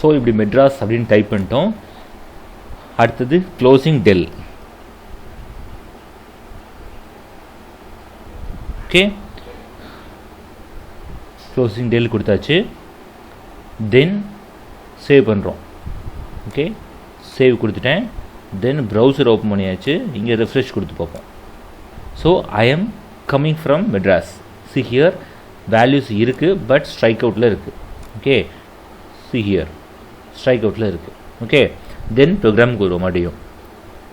So இப்படி மெட்ராஸ் அப்படின்னு type பண்ணிட்டோம். அடுத்தது closing del. Okay, closing del கொடுத்தாச்சு. தென் சேவ் பண்ணுறோம். ஓகே, சேவ் கொடுத்துட்டேன். தென் ப்ரௌசர் ஓப்பன் பண்ணியாச்சு. இங்கே ரெஃப்ரெஷ் கொடுத்து பார்ப்போம். So I am coming from Madras. See here values இருக்குது, பட் ஸ்ட்ரைக் அவுட்டில் இருக்குது. ஓகே, சி ஹியர் ஸ்ட்ரைக் அவுட்டில் இருக்குது. ஓகே, தென் ப்ரோக்ராமுக்கு வரும் மறுபடியும்.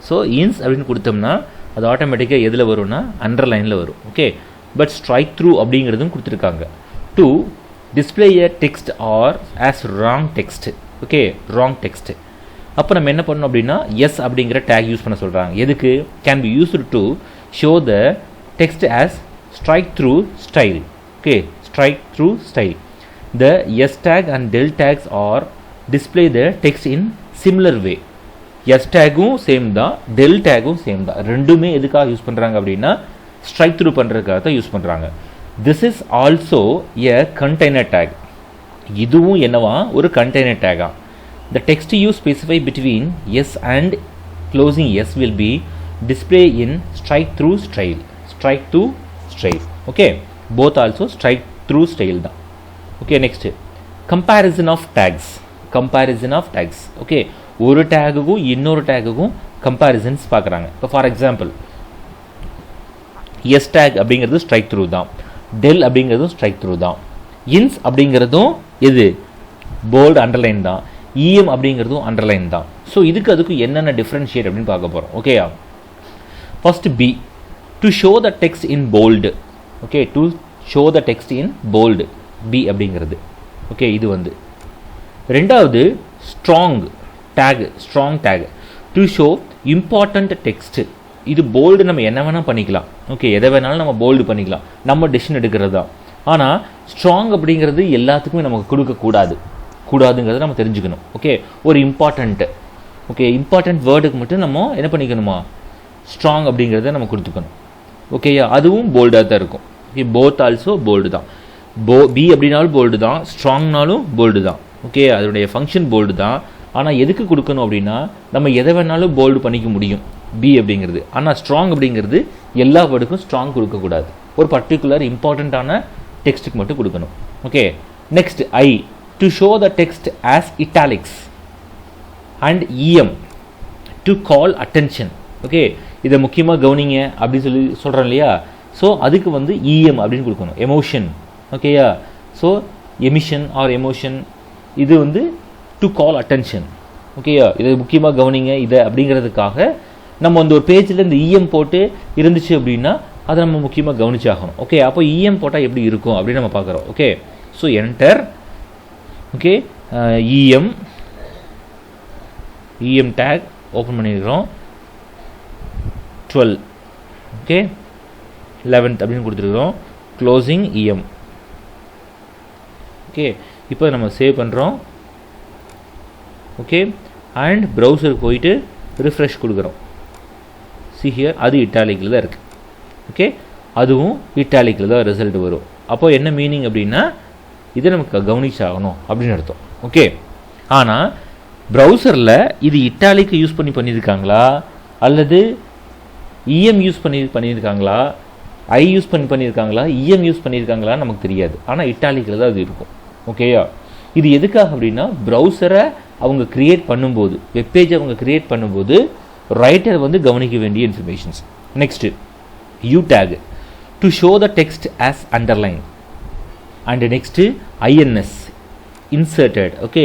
ஸோ இன்ஸ் அப்படின்னு கொடுத்தோம்னா அது ஆட்டோமேட்டிக்காக எதில் வரும்னா அண்டர்லைனில் வரும். ஓகே, பட் ஸ்ட்ரைக் த்ரூ அப்படிங்கிறதும் கொடுத்துருக்காங்க. To display a text or as wrong text. Okay, wrong text. அப்போ நம்ம என்ன பண்ணணும் அப்படின்னா எஸ் அப்படிங்கிற டேக் யூஸ் பண்ண சொல்கிறாங்க. எதுக்கு? Can be used to show the text as strike through style. Okay, strike through style. The S tag and del tags are display the text in similar way. எஸ் டேக்கும் same தான், del டேக்கும் same தான். ரெண்டுமே எதுக்காக use பண்ணுறாங்க அப்படின்னா strike through பண்ணுறதுக்காக தான் யூஸ் பண்ணுறாங்க. This is also a container take. இதுவும் என்னவா ஒரு container டேகா. The text you specify between yes and closing yes will be displayed in strike through style. Strike through style. Okay, both also strike through style da. Okay, next comparison of tags. Comparison of tags. Okay, ஒரு டேகுக்கும் இன்னொரு டேகுக்கும் comparisons பார்க்குறாங்க. இப்போ for example S take அப்படிங்கிறது strike through தான், del அப்படிங்கிறதும் strike through தான், இன்ஸ் அப்படிங்கிறதும் எது போல்டு அண்டர்லைன் தான், இஎம் அப்படிங்கிறதும் அண்டர்லைன் தான். ஸோ இதுக்கு அதுக்கும் என்னென்ன டிஃப்ரென்ஷியேட் அப்படின்னு பார்க்க போகிறோம். ஓகேயா, first b to show the text in bold. Okay, to show the text in bold b அப்படிங்கிறது. ஓகே, இது வந்து ரெண்டாவது strong tag. Strong tag to show important text. இது போல்டு நம்ம என்ன வேணால் பண்ணிக்கலாம். ஓகே, எதை வேணாலும் நம்ம போல்டு பண்ணிக்கலாம், நம்ம டெசிஷன் எடுக்கிறது தான். ஆனால் ஸ்ட்ராங் அப்படிங்கிறது எல்லாத்துக்குமே நமக்கு கொடுக்கக்கூடாது, கூடாதுங்கிறத நம்ம தெரிஞ்சுக்கணும். ஓகே, ஒரு இம்பார்ட்டண்ட்டு, ஓகே இம்பார்ட்டண்ட் வேர்டுக்கு மட்டும் நம்ம என்ன பண்ணிக்கணுமா ஸ்ட்ராங் அப்படிங்கிறத நம்ம கொடுத்துக்கணும். ஓகேயா, அதுவும் போல்டாக தான் இருக்கும். ஓகே, போத் ஆல்சோ போல்டு தான். பி அப்படின்னாலும் போல்டு தான், ஸ்ட்ராங்னாலும் போல்டு தான். ஓகே, அதனுடைய ஃபங்க்ஷன் போல்டு தான். ஆனால் எதுக்கு கொடுக்கணும் அப்படின்னா நம்ம எதை வேணாலும் போல்டு பண்ணிக்க முடியும் பி அப்படிங்கிறது. ஆனால் ஸ்ட்ராங் அப்படிங்கிறது எல்லா வேர்டுக்கும் ஸ்ட்ராங் கொடுக்கக்கூடாது, ஒரு பர்டிகுலர் இம்பார்ட்டண்ட்டான டெக்ஸ்ட்டுக்கு மட்டும் கொடுக்கணும். Okay, next I to show the text as italics and EM to call attention. Okay, இதை முக்கியமாக கவனிங்க அப்படின்னு சொல்கிறோம் இல்லையா. ஸோ அதுக்கு வந்து இஎம் அப்படின்னு கொடுக்கணும், எமோஷன். ஓகேயா, ஸோ எமிஷன் ஆர் எமோஷன், இது வந்து டு கால் அட்டென்ஷன். ஓகேயா, இதை முக்கியமாக கவனிங்க இதை அப்படிங்கிறதுக்காக நம்ம வந்து ஒரு பேஜில் இந்த இஎம் போட்டு இருந்துச்சு அப்படின்னா அதை நம்ம முக்கியமாக கவனிச்சாகணும். ஓகே, அப்போ இஎம் போட்டால் எப்படி இருக்கும் அப்படின்னு நம்ம பார்க்குறோம். Okay, so enter. ஓகே, இஎம் டேக் ஓப்பன் பண்ணியிருக்கிறோம். 12. ஓகே, 11th அப்படின்னு கொடுத்துருக்குறோம். க்ளோசிங் இஎம். ஓகே, இப்போ நம்ம சேவ் பண்ணுறோம். ஓகே, அண்ட் ப்ரௌசருக்கு போயிட்டு ரிஃப்ரெஷ் கொடுக்குறோம். சி ஹியர் அது இட்டாலிக்கில் தான் இருக்குது. ஓகே, அதுவும் இட்டாலிக்கில் தான் ரிசல்ட் வரும். அப்போ என்ன மீனிங் அப்படின்னா இதை நமக்கு கவனிச்சாகணும் அப்படின்னு அர்த்தம். ஓகே, ஆனால் ப்ரௌசரில் இது இட்டாலிக்கு யூஸ் பண்ணியிருக்காங்களா அல்லது இஎம் யூஸ் பண்ணியிருக்காங்களா, ஐ யூஸ் பண்ணியிருக்காங்களா, இஎம் யூஸ் பண்ணியிருக்காங்களா நமக்கு தெரியாது. ஆனால் இட்டாலிக்கில் தான் அது இருக்கும். ஓகேயா, இது எதுக்காக அப்படின்னா ப்ரௌசரை அவங்க க்ரியேட் பண்ணும்போது, வெப்பேஜை அவங்க க்ரியேட் பண்ணும்போது ரைட்டர் வந்து கவனிக்க வேண்டிய informations. Next U tag to show the text as underline and next INS inserted. Okay,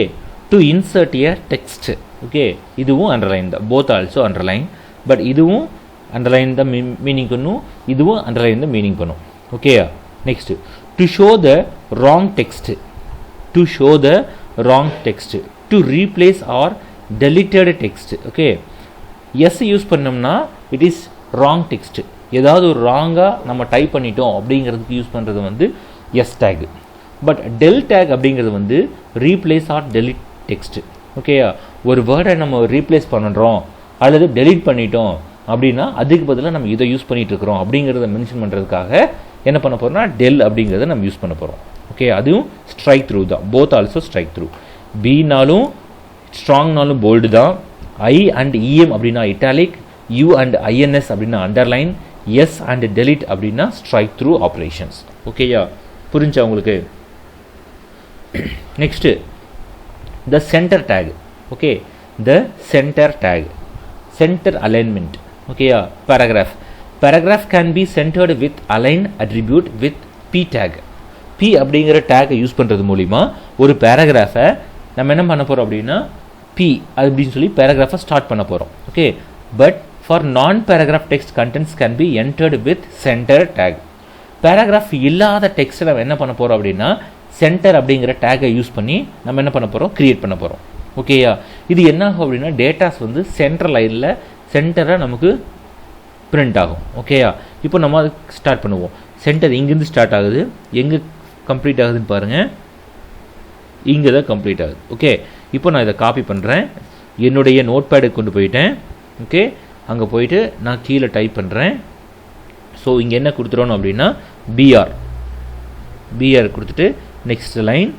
to insert a text. Okay, இதுவும் அண்டர்லைன் தான், போத் ஆல்சோ அண்டர்லைன். பட் இதுவும் அண்டர்லைன் தான் மீனிங் பண்ணும், இதுவும் அண்டர்லைன் தான் மீனிங் பண்ணும். ஓகேயா, next to show the wrong text. To show the wrong text to replace or deleted text. Okay, S use பண்ணோம்னா இட் இஸ் ராங் டெக்ஸ்ட். ஏதாவது ஒரு ராங்காக நம்ம டைப் பண்ணிட்டோம் அப்படிங்கிறதுக்கு யூஸ் பண்ணுறது வந்து S tag. But del tag அப்படிங்கிறது வந்து ரீப்ளேஸ் ஆர் டெலிட் டெக்ஸ்ட். ஓகேயா, ஒரு வேர்டை நம்ம ரீப்ளேஸ் பண்ணுறோம் அல்லது டெலிட் பண்ணிட்டோம் அப்படின்னா அதுக்கு பதிலாக நம்ம இதை யூஸ் பண்ணிகிட்டு இருக்கிறோம் அப்படிங்கிறத மென்ஷன் பண்ணுறதுக்காக என்ன பண்ண போகிறோம்னா டெல் அப்படிங்கிறத நம்ம யூஸ் பண்ண போகிறோம். ஓகே, அதுவும் ஸ்ட்ரைக் த்ரூ தான், போத் ஆல்சோ ஸ்ட்ரைக் த்ரூ. பினாலும் ஸ்ட்ராங்னாலும் போல்டு தான், ஐ அண்ட் இஎம் அப்படின்னா இட்டாலிக், யூ அண்ட் ஐஎன்எஸ் அப்படின்னா அண்டர்லைன், எஸ் அண்ட் டெலிட் அப்படின்னா ஸ்ட்ரைக் த்ரூ ஆப்ரேஷன்ஸ். ஓகேயா, புரிஞ்சா உங்களுக்கு? Next the center tag. Okay, the center tag, center alignment. ஓகேயா, paragraph can be centered with align attribute with P tag. P அப்படிங்கிற டேக்கை use பண்ணுறது மூலிமா ஒரு பேராகிராஃபை நம்ம என்ன பண்ண போகிறோம் அப்படின்னா பி அப்படின்னு சொல்லி பேராகிராஃபை ஸ்டார்ட் பண்ண போகிறோம். ஓகே, பட் ஃபார் நான் paragraph text contents can be entered with centre take. Paragraph இல்லாத டெக்ஸ்ட்டை நம்ம என்ன பண்ண போகிறோம் அப்படின்னா சென்டர் அப்படிங்கிற டேக்கை யூஸ் பண்ணி நம்ம என்ன பண்ண போகிறோம், க்ரியேட் பண்ண போகிறோம். ஓகேயா, இது என்ன ஆகும் அப்படின்னா டேட்டாஸ் வந்து சென்ட்ரல் லைனில் சென்டராக நமக்கு பிரிண்ட் ஆகும். ஓகேயா, இப்போ நம்ம அது ஸ்டார்ட் பண்ணுவோம். சென்டர் இங்கேருந்து ஸ்டார்ட் ஆகுது, எங்கே கம்ப்ளீட் ஆகுதுன்னு பாருங்கள், இங்கே தான் கம்ப்ளீட் ஆகுது. ஓகே, இப்போ நான் இதை காப்பி பண்ணுறேன், என்னுடைய நோட் பேடுக்கு கொண்டு போயிட்டேன். ஓகே, அங்கே போயிட்டு நான் கீழே டைப் பண்ணுறேன். ஸோ இங்கே என்ன கொடுத்துறோம் அப்படின்னா பிஆர் கொடுத்துட்டு நெக்ஸ்ட் லைன்.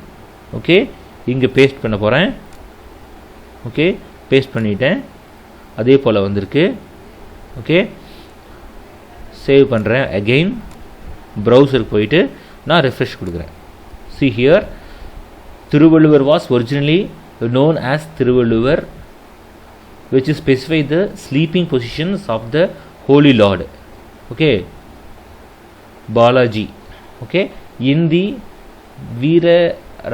ஓகே, இங்கே பேஸ்ட் பண்ண போகிறேன். ஓகே, பேஸ்ட் பண்ணிட்டேன், அதே போல் வந்திருக்கு. ஓகே, சேவ் பண்ணுறேன். அகெயின் ப்ரௌசருக்கு போயிட்டு நான் ரெஃப்ரெஷ் கொடுக்குறேன். see here, Thiruvalluvar was originally known as Thiruvalluvar, which specify the sleeping positions of the holy lord. Okay, Balaji. Okay, in the Veera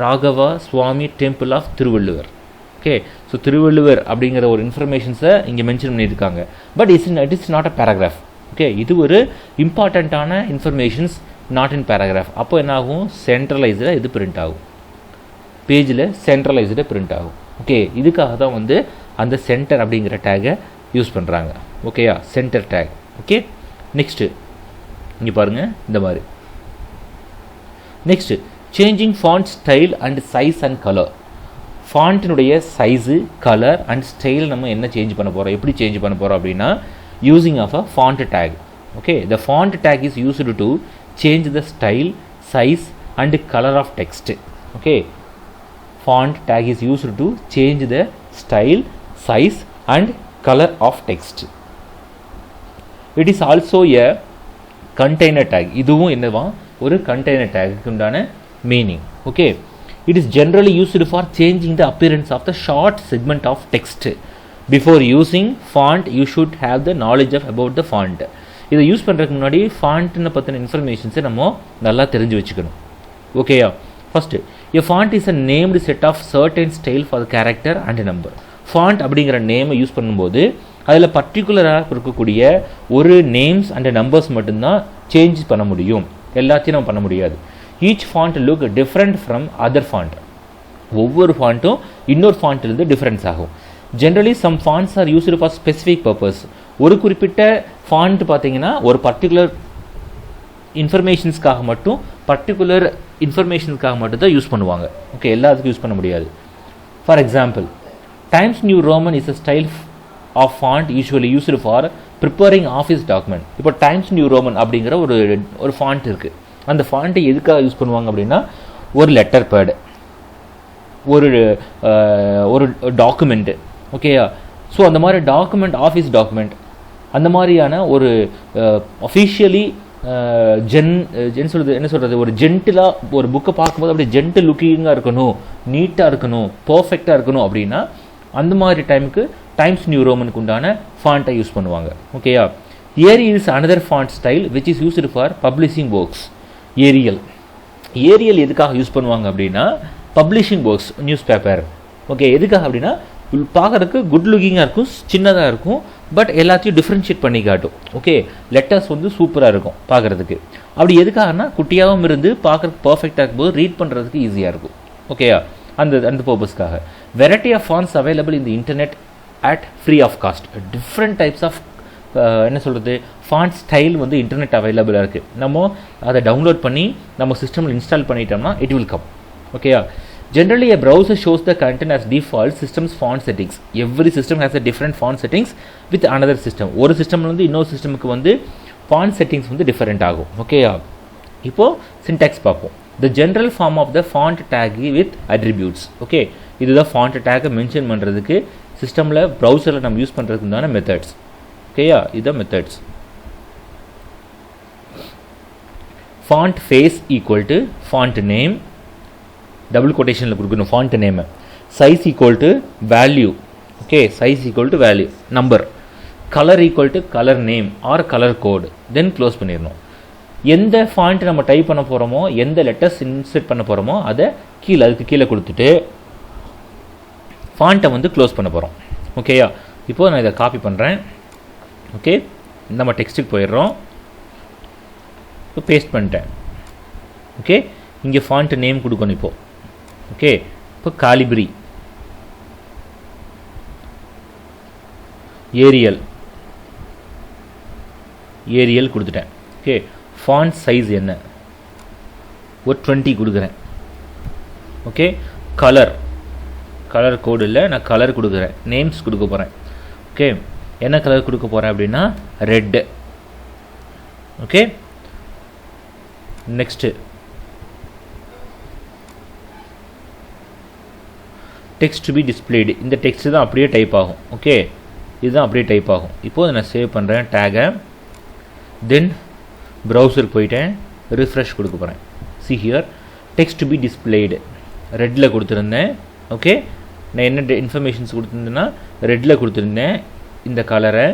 Raghava Swami temple of Thiruvalluvar. Okay, so Thiruvalluvar அப்படிங்கிற ஒரு இன்ஃபர்மேஷன்ஸை இங்கே mention பண்ணியிருக்காங்க. But it is not a paragraph. Okay, இது ஒரு இம்பார்ட்டண்ட்டான informations, not in paragraph. அப்போ என்ன ஆகும், சென்ட்ரலைஸ்டாக இது பிரிண்ட் ஆகும், பேஜில் சென்ட்ரலைஸ்டாக பிரிண்ட் ஆகும். ஓகே, இதுக்காக தான் வந்து அந்த சென்டர் அப்படிங்கிற டேகை யூஸ் பண்ணுறாங்க. ஓகேயா, சென்டர் டேக். ஓகே, நெக்ஸ்ட்டு இங்கே பாருங்கள் இந்த மாதிரி. Next changing font style and size and colour. ஃபாண்ட்டினுடைய சைஸு, கலர் அண்ட் ஸ்டைல் நம்ம என்ன சேஞ்ச் பண்ண போகிறோம், எப்படி சேஞ்ச் பண்ண போகிறோம் அப்படின்னா using of a font tag. Okay, the font tag is used to change the style, size and colour of text. Okay, font tag is used to change the style, size and color of text. It is also a container tag. இதுவும் என்னவா, ஒரு container tag உண்டான meaning. Okay, it is generally used for changing the appearance of the short segment of text. Before using font you should have the knowledge of about the font. இதை use பண்ணுறதுக்கு முன்னாடி ஃபாண்ட்னு பற்றின இன்ஃபர்மேஷன்ஸை நம்ம நல்லா தெரிஞ்சு வச்சுக்கணும். ஓகேயா, first a font is a named set of certain style for the character and number. font அப்படிங்கிற நேமை யூஸ் பண்ணும்போது அதில் பர்டிகுலராக இருக்கக்கூடிய ஒரு நேம்ஸ் அண்ட் நம்பர்ஸ் மட்டும்தான் சேஞ்ச் பண்ண முடியும், எல்லாத்தையும் நம்ம பண்ண முடியாது. Each font look different from other font. ஒவ்வொரு ஃபாண்ட்டும் இன்னொரு ஃபாண்ட்லேருந்து டிஃப்ரென்ஸ் ஆகும். Generally some fonts are used for specific purpose. ஒரு குறிப்பிட்ட ஃபாண்ட் பார்த்தீங்கன்னா ஒரு பர்டிகுலர் இன்ஃபர்மேஷன்ஸ்க்காக மட்டும் தான் யூஸ் பண்ணுவாங்க. ஓகே, எல்லாத்துக்கும் யூஸ் பண்ண முடியாது. For example, Times New Roman is a style of font usually used for preparing office document. இப்போ டைம்ஸ் நியூ ரோமன் அப்படிங்கிற ஒரு ஃபாண்ட் இருக்குது. அந்த ஃபாண்ட்டை எதுக்காக யூஸ் பண்ணுவாங்க அப்படின்னா ஒரு லெட்டர் பேடு, ஒரு டாக்குமெண்ட்டு. ஓகேயா, ஸோ அந்த மாதிரி டாக்குமெண்ட், ஆஃபீஸ் டாக்குமெண்ட், அந்த மாதிரியான ஒரு அஃபிஷியலி என்ன சொல்கிறது, ஒரு ஜென்டிலாக ஒரு புக்கை பார்க்கும்போது அப்படியே ஜென்டில் லுக்கிங்காக இருக்கணும், நீட்டாக இருக்கணும், பர்ஃபெக்டாக இருக்கணும் அப்படின்னா அந்த மாதிரி டைமுக்கு டைம்ஸ் நியூ ரோமனுக்கு உண்டான ஃபாண்ட்டை யூஸ் பண்ணுவாங்க. ஓகேயா, Arial is another font style which is used for publishing works. Arial எதுக்காக யூஸ் பண்ணுவாங்க அப்படின்னா publishing works, newspaper. Okay, எதுக்காக அப்படின்னா பார்க்குறதுக்கு குட் லுக்கிங்காக இருக்கும், சின்னதாக இருக்கும், பட் எல்லாத்தையும் டிஃப்ரென்ஷியேட் பண்ணி காட்டும். ஓகே, லெட்டர்ஸ் வந்து சூப்பராக இருக்கும் பார்க்குறதுக்கு. அப்படி எதுக்காகனா குட்டியாகவும் இருந்து பார்க்குறதுக்கு பர்ஃபெக்டாக இருக்கும்போது ரீட் பண்ணுறதுக்கு ஈஸியாக இருக்கும். ஓகேயா, அந்த பர்பஸ்க்காக. Variety of fonts available in the internet at free of cost. Different types of என்ன சொல்கிறது ஃபாண்ட் ஸ்டைல் வந்து இன்டர்நெட் அவைலபிளாக இருக்குது. நம்ம அதை டவுன்லோட் பண்ணி நம்ம சிஸ்டமில் இன்ஸ்டால் பண்ணிட்டோம்னா இட் வில் கம். ஓகேயா, generally a browser shows the content as default system's font settings. Every system has a different font settings with another system. ஒரு சிஸ்டம்ல வந்து இன்னொரு சிஸ்டமுக்கு வந்து font settings வந்து டிஃபரெண்ட் ஆகும். ஓகேயா, இப்போ syntax பார்ப்போம். The general form of the font tag with attributes. Okay, இதுதான் ஃபாண்ட் டேக்கை மென்ஷன் பண்ணுறதுக்கு சிஸ்டமில் ப்ரௌசரில் நம்ம யூஸ் பண்ணுறதுக்கு உண்டான மெத்தட்ஸ். ஓகேயா, இதுதான் methods. Font face equal to font name, double கொட்டேஷனில் கொடுக்கணும் ஃபாண்ட் நேமை. Size equal to value, okay, size equal to value number. Colour equal to colour name or colour code, then close பண்ணிடணும். எந்த ஃபாண்ட் நம்ம டைப் பண்ண போகிறோமோ, எந்த லெட்டர்ஸ் இன்சர்ட் பண்ண போகிறோமோ அதை அதுக்கு கீழே கொடுத்துட்டு ஃபாண்ட்டை வந்து க்ளோஸ் பண்ண போகிறோம். ஓகேயா, இப்போது நான் இதை காப்பி பண்ணுறேன். ஓகே, நம்ம டெக்ஸ்ட்டுக்கு போயிடுறோம். இப்போ பேஸ்ட் பண்ணிட்டேன். ஓகே, இங்கே ஃபாண்ட் நேம் கொடுக்கணும் இப்போது. ஓகே, இப்போ காலிப்ரி, ஏரியல் கொடுத்துட்டேன். ஓகே, ஃபாண்ட் சைஸ் என்ன, ஒரு 20 கொடுக்குறேன். ஓகே, கலர் கோடு இல்லை, நான் கலர் கொடுக்குறேன். நேம்ஸ் கொடுக்க போகிறேன். ஓகே, என்ன கலர் கொடுக்க போகிறேன் அப்படின்னா red. Okay, next text to be displayed. இந்த டெக்ஸ்ட் தான் அப்படியே டைப் ஆகும். ஓகே, இதுதான் அப்படியே டைப் ஆகும். இப்போது நான் சேவ் பண்ணுறேன் டேகை. தென் ப்ரௌசருக்கு போயிட்டேன், ரிஃப்ரெஷ் கொடுக்க போகிறேன். see here text to be displayed ரெட்டில் கொடுத்துருந்தேன். ஓகே, நான் என்ன இன்ஃபர்மேஷன்ஸ் கொடுத்துருந்தேன்னா ரெட்டில் கொடுத்துருந்தேன் இந்த கலரை.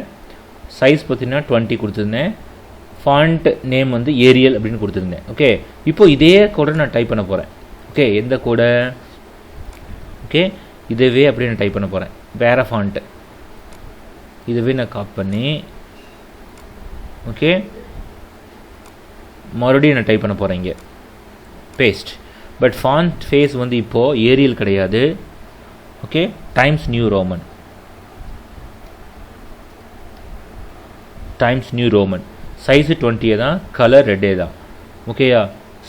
சைஸ் பார்த்தீங்கன்னா 20 கொடுத்துருந்தேன். ஃபாண்ட் நேம் வந்து ஏரியல் அப்படின்னு கொடுத்துருந்தேன். ஓகே, இப்போது இதே கோடை நான் டைப் பண்ண போகிறேன். ஓகே, எந்த கோடை? ஓகே, இதவே அப்படியே நான் டைப் பண்ண போகிறேன். வேறு ஃபாண்ட்டு இதுவே நான் காப்பி பண்ணி ஓகே மறுபடியும் நான் டைப் பண்ண போகிறேன் இங்கே பேஸ்ட். பட் ஃபாண்ட் ஃபேஸ் வந்து இப்போது ஏரியல் கிடையாது. Okay, times New Roman, size 20 தான், கலர் ரெட்டே தான். ஓகேயா,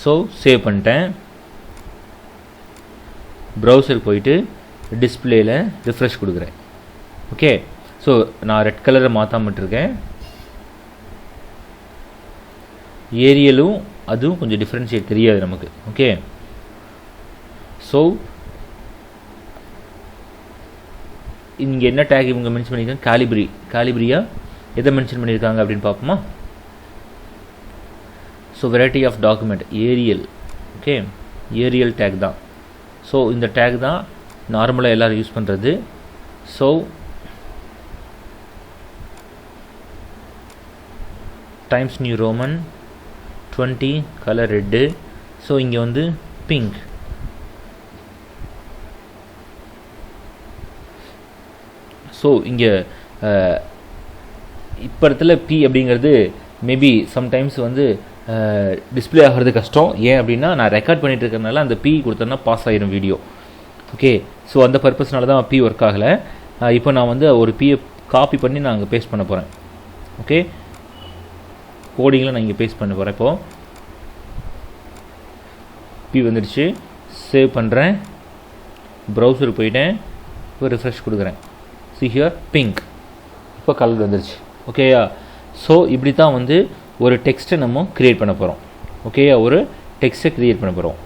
ஸோ சேவ் பண்ணிட்டேன். ப்ரௌசருக்கு போயிட்டு டிஸ்பிளேயில் ரிஃப்ரெஷ் கொடுக்குறேன். ஓகே, ஸோ நான் ரெட் கலரை மாற்றாமட்டிருக்கேன். ஏரியலும் அதுவும் கொஞ்சம் டிஃப்ரென்ஷியேட் தெரியாது நமக்கு. ஓகே, ஸோ இங்கே என்ன டேக் இவங்க மென்ஷன் பண்ணியிருக்காங்க? காலிப்ரியா எதை மென்ஷன் பண்ணியிருக்காங்க அப்படின்னு பார்ப்போமா? So variety of document Arial. Okay, Arial tag தான். ஸோ இந்த டேக் தான் நார்மலாக எல்லோரும் யூஸ் பண்ணுறது. So Times New Roman 20 colour red. So இங்கே வந்து பிங்க். ஸோ இங்கே இப்போ இடத்துல பி அப்படிங்கிறது மேபி சம்டைம்ஸ் வந்து டிஸ்பிளே ஆகிறது கஷ்டம். ஏன் அப்படின்னா நான் ரெக்கார்ட் பண்ணிகிட்டு இருக்கிறதுனால அந்த பி கொடுத்தோன்னா பாஸ் ஆகிடும் வீடியோ. ஓகே, ஸோ அந்த பர்பஸ்னால தான் பி ஒர்க் ஆகலை. இப்போ நான் வந்து ஒரு பியை காப்பி பண்ணி நான் அங்கே பேஸ்ட் பண்ண போகிறேன். ஓகே, கோடிங்கில் நான் இங்கே பேஸ்ட் பண்ண போகிறேன். இப்போது பி வந்துடுச்சு. சேவ் பண்ணுறேன். ப்ரௌசருக்கு போயிட்டேன். இப்போ ரிஃப்ரெஷ் கொடுக்குறேன். see here pink. இப்போ கலர் வந்துடுச்சு. ஓகேயா, ஸோ இப்படி தான் வந்து ஒரு டெக்ஸ்ட்டை நம்ம க்ரியேட் பண்ண போகிறோம். ஓகேயா, ஒரு டெக்ஸ்ட்டை க்ரியேட் பண்ண போகிறோம்.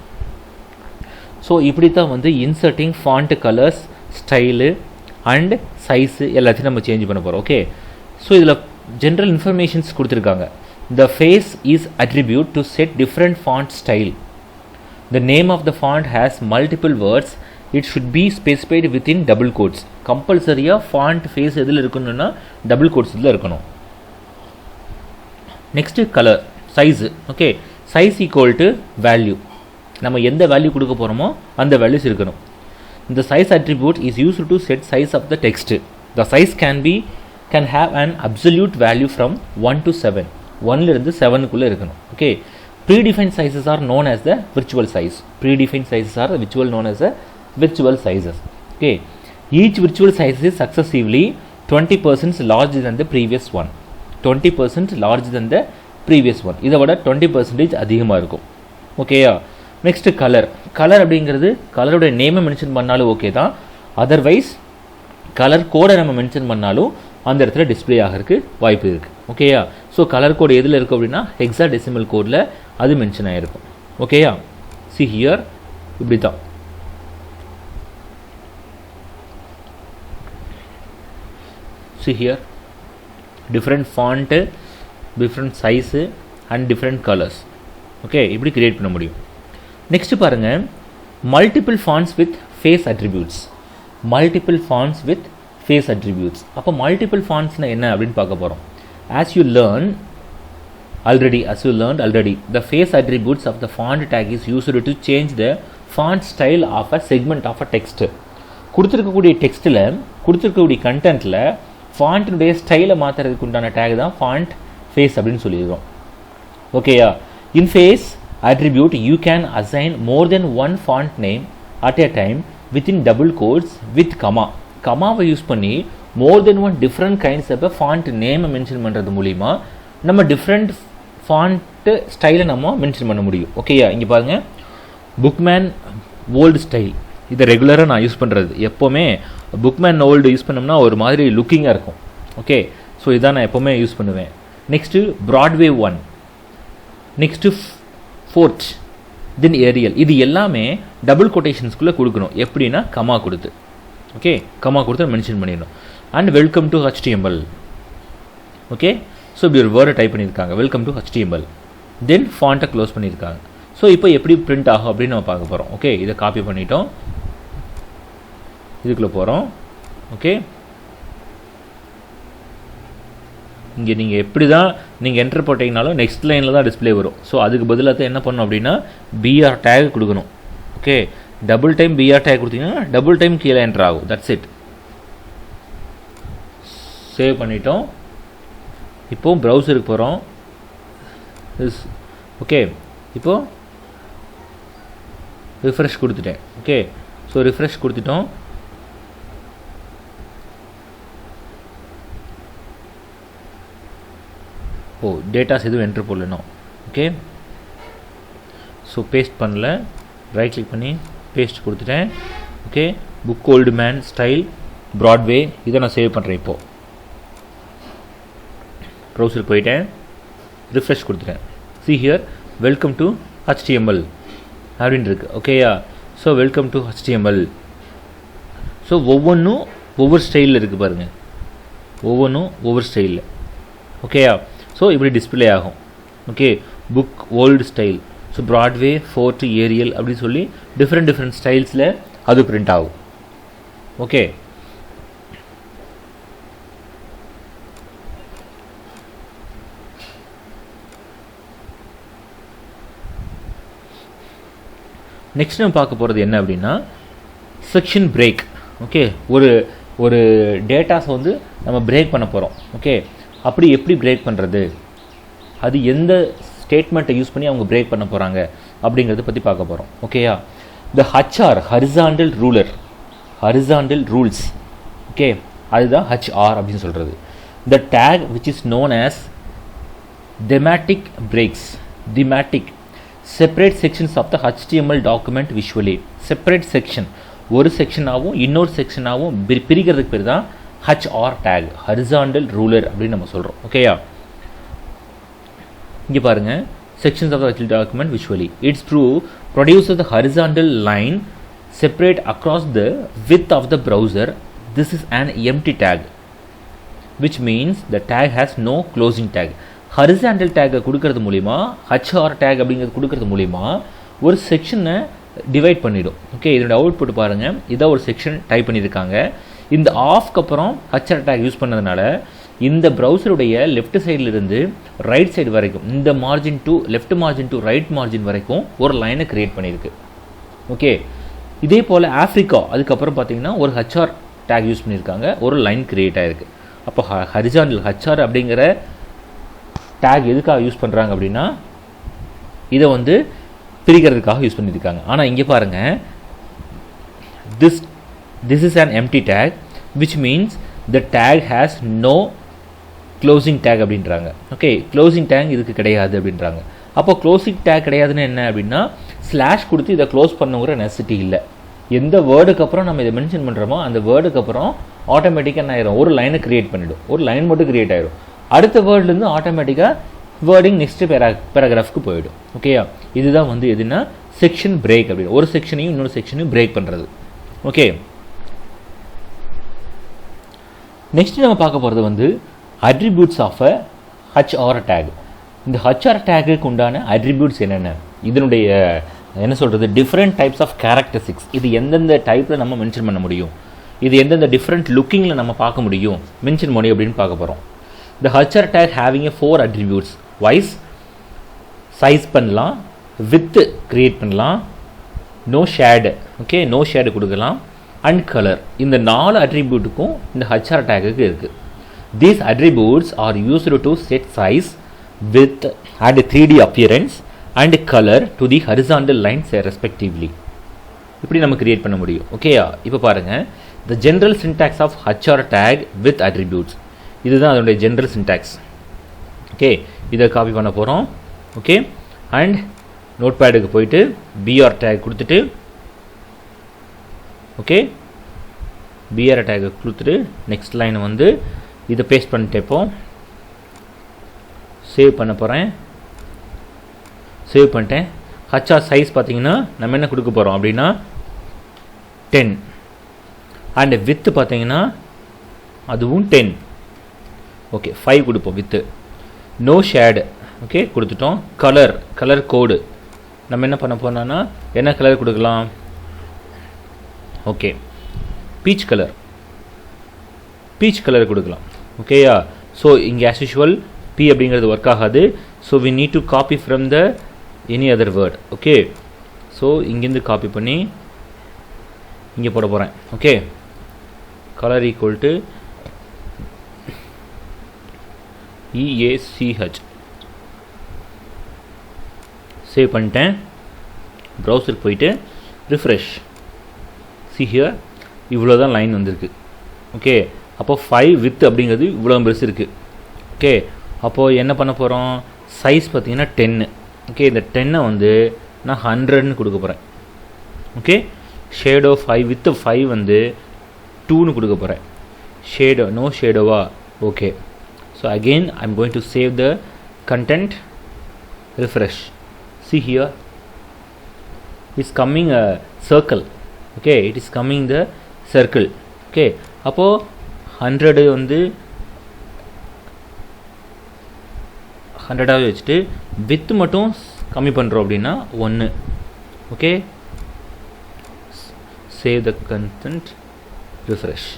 ஸோ இப்படி தான் வந்து inserting font colours, style and size எல்லாத்தையும் நம்ம சேஞ்ச் பண்ண போகிறோம். ஓகே, ஸோ இதில் ஜென்ரல் இன்ஃபர்மேஷன்ஸ் கொடுத்துருக்காங்க. The face is attribute to set different font style. The name of the font has multiple words. It should be specified within double quotes. Compulsory font face எதில் இருக்கணும்னா double quotes இதில் இருக்கணும். Next color, size. Okay, size equal to value. நம்ம எந்த value கொடுக்க போகிறோமோ அந்த values இருக்கணும். The size attribute is used to set size of the text. The size can have an absolute value from 1 to 7. 1லிருந்து 7க்குள்ளே இருக்கணும். Okay, predefined sizes are known as the virtual size. Predefined sizes are known as the virtual sizes. Okay, each virtual size is successively 20% larger than the previous one. 20% larger than the previous one. இதை விட 20% அதிகமாக இருக்கும். ஓகேயா, next colour. Colour அப்படிங்கிறது கலருடைய நேமை mention பண்ணாலும் okay தான். Otherwise colour கோடை நம்ம மென்ஷன் பண்ணாலும் அந்த இடத்துல டிஸ்பிளே ஆகிறதுக்கு வாய்ப்பு இருக்குது. ஓகேயா, ஸோ கலர் கோடு எதில் இருக்குது அப்படின்னா ஹெக்ஸாடெசிமல் கோடில் அது மென்ஷன் ஆகிருக்கும். ஓகேயா, see here இப்படி தான். see here, different font, different size and different colors. Okay, இப்படி create பண்ண முடியும். next பாருங்க, multiple fonts with face attributes. multiple fonts with face attributes. அப்போ multiple fonts என்ன அப்படின்னு பார்க்க போறோம். as you learned already, the face attributes of the font tag is used to change the font style of a segment of a text. கொடுத்திருக்கக்கூடிய டெக்ஸ்ட்டில் கொடுத்திருக்கக்கூடிய கண்டென்ட்டில் ஃபாண்ட்டினுடைய ஸ்டைலை மாற்றுறதுக்கு உண்டான டேக் தான் ஃபாண்ட் ஃபேஸ் அப்படின்னு சொல்லிடுறோம். ஓகேயா, இன் face attribute you can assign more than one font name at a time within double quotes with comma. கமாவை யூஸ் பண்ணி more than one different kinds of a font name mention பண்ணுறது மூலிமா நம்ம different font ஸ்டைலை நம்ம mention பண்ண முடியும். ஓகேயா, இங்கே பாருங்கள், புக்மேன் ஓல்டு ஸ்டைல், இதை ரெகுலராக நான் யூஸ் பண்ணுறது. எப்போவுமே புக்மேன் ஓல்டு யூஸ் பண்ணோம்னா ஒரு மாதிரி லுக்கிங்காக இருக்கும். ஓகே, ஸோ இதான் நான் எப்போவுமே யூஸ் பண்ணுவேன். Next Broadway 1, next Forte, then Arial. இது எல்லாமே டபுள் கொட்டேஷன்ஸ்குள்ளே கொடுக்கணும். எப்படின்னா கமா கொடுத்து, ஓகே, கமா கொடுத்து மென்ஷன் பண்ணிடணும். And welcome to HTML. Okay, so இப்படி ஒரு வேர்டை டைப் பண்ணியிருக்காங்க, வெல்கம் டு HTML. தென் ஃபாண்ட்டை க்ளோஸ் பண்ணியிருக்காங்க. ஸோ இப்போ எப்படி பிரிண்ட் ஆகும் அப்படின்னு நம்ம பார்க்க போகிறோம். ஓகே, இதை காப்பி பண்ணிட்டோம், இதுக்குள்ளே போகிறோம். ஓகே, இங்கே நீங்கள் எப்படி தான் நீங்கள் என்டர் போட்டிங்கனாலும் நெக்ஸ்ட் லைனில் தான் டிஸ்பிளே வரும். ஸோ அதுக்கு பதிலாக என்ன பண்ணணும் அப்படின்னா BR டேக் கொடுக்கணும். Okay, double time BR take கொடுத்தீங்கன்னா டபுள் டைம் கீழே என்டர் ஆகும். That's it. சேவ் பண்ணிட்டோம். இப்போது ப்ரௌசருக்கு போகிறோம். ஓகே, இப்போது ரிஃப்ரெஷ் கொடுத்துட்டேன். ஓகே, ஸோ ரிஃப்ரெஷ் கொடுத்துட்டோம். ஓ, டேட்டாஸ் எதுவும் என்ட்ரு போடலணும். ஓகே, ஸோ பேஸ்ட் பண்ணல, ரைட் கிளிக் பண்ணி பேஸ்ட் கொடுத்துட்டேன். Okay, book old man style Broadway, இதை நான் சேவ் பண்ணுறேன். இப்போது ப்ரௌசர் போயிட்டேன், ரிஃப்ரெஷ் கொடுத்துட்டேன். see here, welcome to HTML அப்படின்னு இருக்கு. ஓகேயா, so welcome to HTML. So ஒவ்வொன்றும் ஒவ்வொரு ஸ்டைலில் இருக்குது பாருங்கள், ஒவ்வொன்றும் ஒவ்வொரு ஸ்டைலில். ஓகேயா, ஸோ இப்படி டிஸ்பிளே ஆகும். Okay, book old style, so Broadway, Forte, Arial அப்படின்னு சொல்லி டிஃப்ரெண்ட் ஸ்டைல்ஸில் அது பிரிண்ட் ஆகும். ஓகே, நெக்ஸ்ட் நம்ம பார்க்க போகிறது என்ன அப்படின்னா செக்ஷன் பிரேக். ஓகே, ஒரு டேட்டாஸை வந்து நம்ம பிரேக் பண்ண போகிறோம். ஓகே, அப்படி எப்படி பிரேக் பண்ணுறது, அது எந்த ஸ்டேட்மெண்ட்டை யூஸ் பண்ணி அவங்க பிரேக் பண்ண போகிறாங்க அப்படிங்கிறத பற்றி பார்க்க போகிறோம். ஓகேயா, the HR horizontal rules. Okay, அதுதான் HR அப்படின்னு சொல்கிறது. The tag which is known as thematic breaks. separate sections of the HTML document visually. separate section, ஒரு செக்ஷனாகவும் இன்னொரு செக்ஷனாகவும் பிரிக்கிறதுக்கு பேர் தான் HR டேக், ஹரிசாண்டல் ரூலர் அப்படின்னு நம்ம சொல்கிறோம். ஓகேயா, இங்கே பாருங்கள், sections of the HTML document visually. Its produces the horizontal line separate across the width of the browser. This is an empty tag, which means the tag has no closing tag. Horizontal டேக்கை கொடுக்கறது மூலிமா, HR tag அப்படிங்கிறது கொடுக்கறது மூலிமா ஒரு செக்ஷனை divide பண்ணிடும். Okay, இதோட அவுட்புட் பாருங்கள், இதான் ஒரு செக்ஷன் டைப் பண்ணியிருக்காங்க. இந்த ஆஃப்க்கு அப்புறம் HR டேக் யூஸ் பண்ணதுனால இந்த ப்ரௌசருடைய லெஃப்ட் சைட்லேருந்து ரைட் சைடு வரைக்கும், இந்த margin to left margin to right margin வரைக்கும் ஒரு லைனை க்ரியேட் பண்ணியிருக்கு. ஓகே, இதே போல் ஆஃப்ரிக்கா அதுக்கப்புறம் பார்த்தீங்கன்னா ஒரு HR டேக் யூஸ் பண்ணியிருக்காங்க, ஒரு லைன் க்ரியேட் ஆகிருக்கு. அப்போ ஹரிசாண்டல் HR அப்படிங்கிற டேக் எதுக்காக யூஸ் பண்ணுறாங்க அப்படின்னா இதை வந்து பிரிக்கிறதுக்காக யூஸ் பண்ணியிருக்காங்க. ஆனால் இங்கே பாருங்கள், this is an empty tag which means the tag has no closing tag அப்படின்றாங்க. ஓகே, க்ளோசிங் டேக் இதுக்கு கிடையாது அப்படின்றாங்க. அப்போ க்ளோசிங் டேக் கிடையாதுன்னு என்ன அப்படின்னா ஸ்லாஷ் கொடுத்து இதை க்ளோஸ் பண்ணுங்கிற நெசசிட்டி இல்லை. எந்த வேர்டுக்கு அப்புறம் நம்ம இதை மென்ஷன் பண்ணுறோமோ அந்த வேர்டுக்கு அப்புறம் ஆட்டோமேட்டிக்காக என்ன ஆயிரும், ஒரு லைனை க்ரியேட் பண்ணிவிடும், ஒரு லைன் மட்டும் க்ரியேட் ஆயிடும். அடுத்த வேர்ட்லேருந்து ஆட்டோமேட்டிக்காக வேர்டிங் நெக்ஸ்ட் பேராகிராஃப்க்கு போயிடும். ஓகேயா, இதுதான் வந்து எதுனா செக்ஷன் பிரேக் அப்படின்னு, ஒரு செக்ஷனையும் இன்னொரு செக்ஷனையும் பிரேக் பண்ணுறது. ஓகே, நெக்ஸ்ட் நம்ம பார்க்க போகிறது வந்து attributes of a HR tag. இந்த HR டேக்குக்கு உண்டான அட்ரிபியூட்ஸ் என்னென்ன, இதனுடைய என்ன சொல்கிறது டிஃப்ரெண்ட் டைப்ஸ் ஆஃப் கேரக்டரிஸ்டிக்ஸ், இது எந்தெந்த டைப்பில் நம்ம மென்ஷன் பண்ண முடியும், இது எந்தெந்த டிஃப்ரெண்ட் லுக்கிங்கில் நம்ம பார்க்க முடியும் மென்ஷன் பண்ணி அப்படின்னு பார்க்க போகிறோம். இந்த HR tag having a 4 attributes. வைஸ் சைஸ் பண்ணலாம், வித் கிரியேட் பண்ணலாம், no shade, okay no shade கொடுக்கலாம், அண்ட் கலர். இந்த 4 அட்ரிபியூட்டுக்கும் இந்த HR டேக்குக்கு இருக்குது. These attributes are used to set size, width and 3D appearance and color to the horizontal lines respectively. இப்படி நம்ம create பண்ண முடியும். ஓகேயா, இப்போ பாருங்கள் the general syntax of HR tag with attributes. இதுதான் அதனுடைய general syntax. ஓகே, இதை காப்பி பண்ண போகிறோம். ஓகே, அண்ட் நோட்பேடுக்கு போயிட்டு BR டேக் கொடுத்துட்டு, ஓகே BR டேக் கொடுத்துட்டு நெக்ஸ்ட் லைன் வந்து இதை பேஸ்ட் பண்ணிட்டு இப்போ சேவ் பண்ண போகிறேன். சேவ் பண்ணிட்டேன். HR சைஸ் பார்த்தீங்கன்னா நம்ம என்ன கொடுக்க போகிறோம் அப்படின்னா 10 அண்ட் வித்து பார்த்தீங்கன்னா அதுவும் 10. ஓகே 5 கொடுப்போம் வித்து. நோ ஷேடு ஓகே கொடுத்துட்டோம். கலர் கோடு நம்ம என்ன பண்ண போனோம்னா என்ன கலர் கொடுக்கலாம், ஓகே பீச் கலர் கொடுக்கலாம். ஓகேயா, ஸோ இங்கே ஆஸ் யூஷுவல் பி அப்படிங்கிறது ஒர்க் ஆகாது. So we need to copy from the any other word. Okay, so இங்கேருந்து காப்பி பண்ணி இங்கே போட போகிறேன். Okay, colour equal to EACH. Save பண்ணிட்டேன். ப்ரௌசருக்கு போயிட்டு ரிஃப்ரெஷ். see here இவ்வளோ தான் லைன் வந்திருக்கு. ஓகே, அப்போது 5 வித் அப்படிங்கிறது இவ்வளோ பெருசு இருக்குது. ஓகே, அப்போது என்ன பண்ண போகிறோம், சைஸ் பார்த்தீங்கன்னா 10. ஓகே, இந்த 10 வந்து நான் 100ன்னு கொடுக்க போகிறேன். ஓகே, ஷேடோ 5 வித் 5 வந்து 2ன்னு கொடுக்க போகிறேன். ஷேடோ நோ ஷேடோவா, okay. So again I am going to save the content, refresh. see here is coming a circle. okay, it is coming the circle. okay, அப்போது 100 வந்து 100ஆகவே வச்சுட்டு வித் மட்டும் கம்மி பண்ணுறோம் அப்படின்னா 1. Okay, save the content, refresh.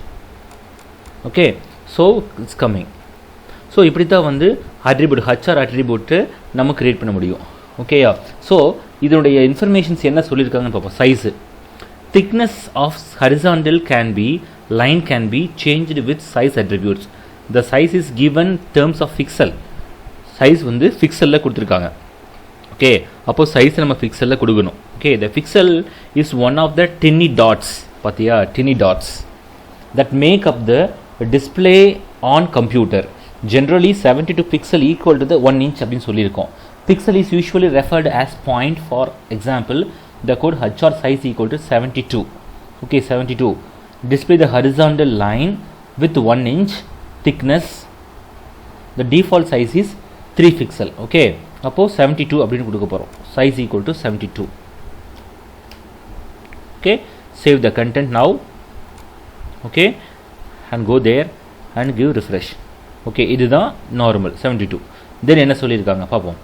Okay, so it's coming. So இப்படி தான் வந்து அட்ரிபியூட் HR அட்ரிபியூட்டு நம்ம க்ரியேட் பண்ண முடியும். ஓகேயா, ஸோ இதனுடைய இன்ஃபர்மேஷன்ஸ் என்ன சொல்லியிருக்காங்கன்னு பார்ப்போம். Size, thickness of horizontal line can be changed with size attributes. The size is given terms of pixel. size வந்து பிக்சலில் கொடுத்துருக்காங்க. ஓகே, அப்போது சைஸ் நம்ம பிக்சலில் கொடுக்கணும். Okay, the pixel is one of the tiny dots. பார்த்தியா, tiny dots that make up the display on computer. Generally 72 pixel equal to the 1 inch அப்படின்னு சொல்லியிருக்கோம். Pixel is usually referred as point. For example, the code HR size equal to 72. Okay, 72. Display the horizontal line with 1 inch thickness. The default size is 3 pixel. Okay, அப்போது 72 அப்படின்னு கொடுக்க போகிறோம். size equal to 72. Okay, save the content now. Okay, and go there and give refresh. Okay, இதுதான் normal 72. then என்ன சொல்லியிருக்காங்க பார்ப்போம்.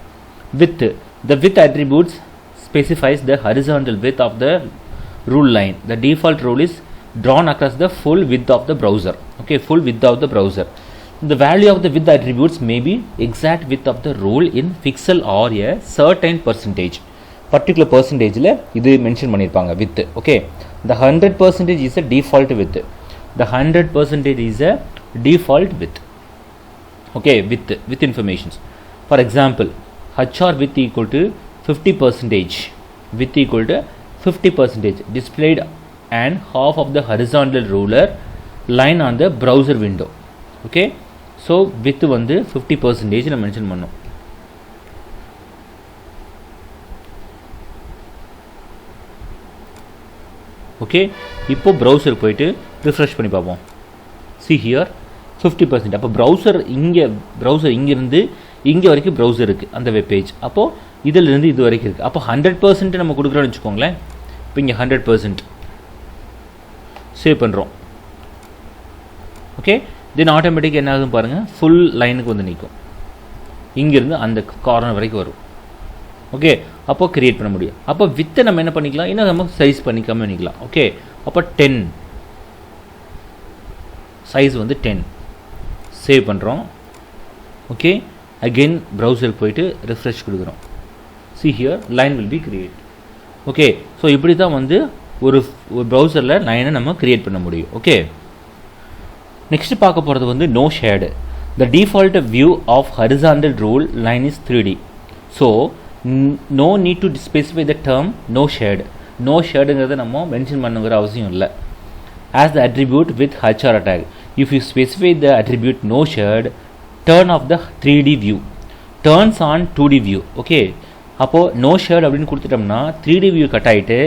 width, the width attributes specifies the horizontal width of the rule line. The default rule is drawn across the full width of the browser. Okay, full width of the browser. The value of the width attributes may be exact width of the rule in pixel or a certain percentage. Particular percentageல இது mention பண்ணியிருப்பாங்க width. Okay, the 100% is a default width. The 100% is a default width. Okay, with informations. For example, HR width equal to 50%, width equal to 50% displayed and half of the horizontal ruler line on the browser window. Okay, so width வந்து 50% நான் mention பண்ணோம். Okay, இப்போ browser போயிட்டு refresh பண்ணி பார்ப்போம். see here 50%. அப்போ browser இங்கேருந்து இங்கே வரைக்கும் ப்ரௌசர் இருக்குது அந்த வெப் பேஜ். அப்போது இதிலிருந்து இது வரைக்கும் இருக்குது. அப்போ 100% நம்ம கொடுக்குறோன்னு வச்சுக்கோங்களேன். இப்போ இங்கே 100% சேவ் பண்ணுறோம். ஓகே, தென் ஆட்டோமேட்டிக் என்ன ஆகுதுன்னு பாருங்கள், ஃபுல் லைனுக்கு வந்து நிற்கும், இங்கேருந்து அந்த கார்னர் வரைக்கும் வரும். ஓகே, அப்போ கிரியேட் பண்ண முடியும். அப்போ வித்தை நம்ம என்ன பண்ணிக்கலாம், இன்னும் நம்ம சைஸ் பண்ணிக்காமல் பண்ணிக்கலாம். ஓகே, அப்போ 10 சைஸ் வந்து 10 சேவ் பண்ணுறோம். ஓகே, அகெயின் ப்ரௌசருக்கு போயிட்டு ரெஃப்ரெஷ் கொடுக்குறோம். see here line will be create. Okay, so இப்படி தான் வந்து ஒரு ப்ரௌசரில் லைனை நம்ம கிரியேட் பண்ண முடியும். ஓகே, நெக்ஸ்ட் பார்க்க போகிறது வந்து no shade. The default view of horizontal rule line is 3D. So no need to specify the term no shade. No shadeங்கிறது நம்ம மென்ஷன் பண்ணுங்கிற அவசியம் இல்லை. As the attribute with HR tag, if you specify the attribute no shade, turn off the 3D view, turns on 2D view. Okay, அப்போது no shade அப்படின்னு கொடுத்துட்டோம்னா 3D view cut ஆகிட்டு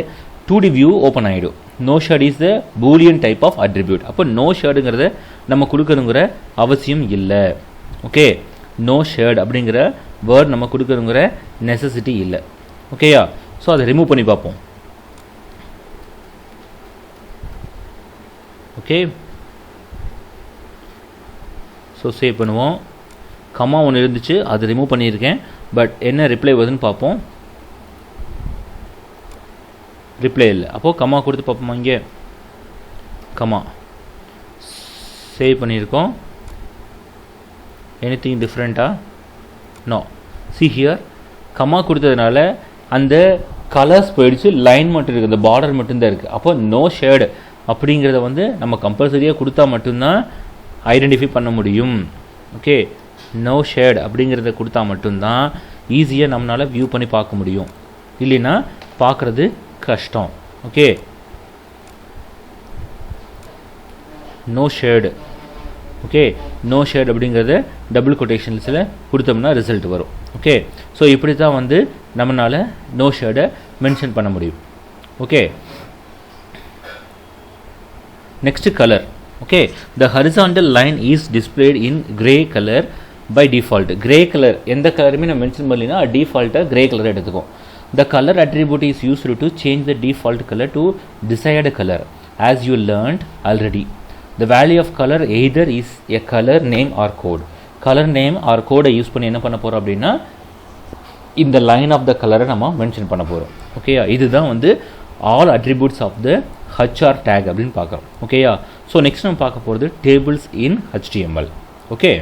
2D view open ஆகிடும். no shade is the boolean type of attribute. அப்போ no shadeங்கிறத நம்ம கொடுக்கணுங்கிற அவசியம் இல்லை. ஓகே, no shade அப்படிங்கிற வேர்ட் நம்ம கொடுக்கணுங்கிற நெசசிட்டி இல்லை. ஓகேயா, ஸோ அதை ரிமூவ் பண்ணி பார்ப்போம். ஓகே, ஸோ சேவ் பண்ணுவோம். கமா ஒன்று இருந்துச்சு, அது ரிமூவ் பண்ணியிருக்கேன். பட் என்ன ரிப்ளை வருதுன்னு பார்ப்போம். ரிப்ளை இல்லை. அப்போது கமா கொடுத்து பார்ப்போமா, இங்கே கமா சேவ் பண்ணியிருக்கோம். எனிதிங் டிஃப்ரெண்ட்டா? நோ. see here கமா கொடுத்ததுனால அந்த கலர்ஸ் போயிடுச்சு, லைன் மட்டும் இருக்குது, அந்த பார்டர் மட்டும்தான் இருக்குது. அப்போ நோ ஷேடு அப்படிங்கிறத வந்து நம்ம கம்பல்சரியாக கொடுத்தா மட்டும்தான் ஐடென்டிஃபை பண்ண முடியும். ஓகே, நோ ஷேட் அப்படிங்கிறத கொடுத்தா மட்டும்தான் ஈஸியாக நம்மளால் வியூ பண்ணி பார்க்க முடியும், இல்லைன்னா பார்க்குறது கஷ்டம். Okay, no shade. Okay, no shade அப்படிங்கிறத டபுள் கொட்டேஷன்ஸில் கொடுத்தோம்னா ரிசல்ட் வரும். ஓகே, ஸோ இப்படி தான் வந்து நம்மளால் நோ ஷேடை மென்ஷன் பண்ண முடியும். Okay, next colour. Okay, the horizontal line is displayed in grey colour by default. Grey colour எந்த கலருமே நம்ம மென்ஷன் பண்ணலைன்னா டிஃபால்ட்டாக கிரே கலர் எடுத்துக்கும். The color attribute is used to change the default color to desired color, as you learned already. The value of color either is a color name or code. Color name or code use பண்ணி என்ன பண்ண போகிறோம் அப்படின்னா இந்த line of the கலரை நம்ம mention பண்ண போகிறோம். ஓகேயா, இதுதான் வந்து all attributes of the HR tag அப்படின்னு பார்க்குறோம். ஓகேயா, ஸோ நெக்ஸ்ட் நம்ம பார்க்க போகிறது டேபிள்ஸ் இன் HTML. ஓகே.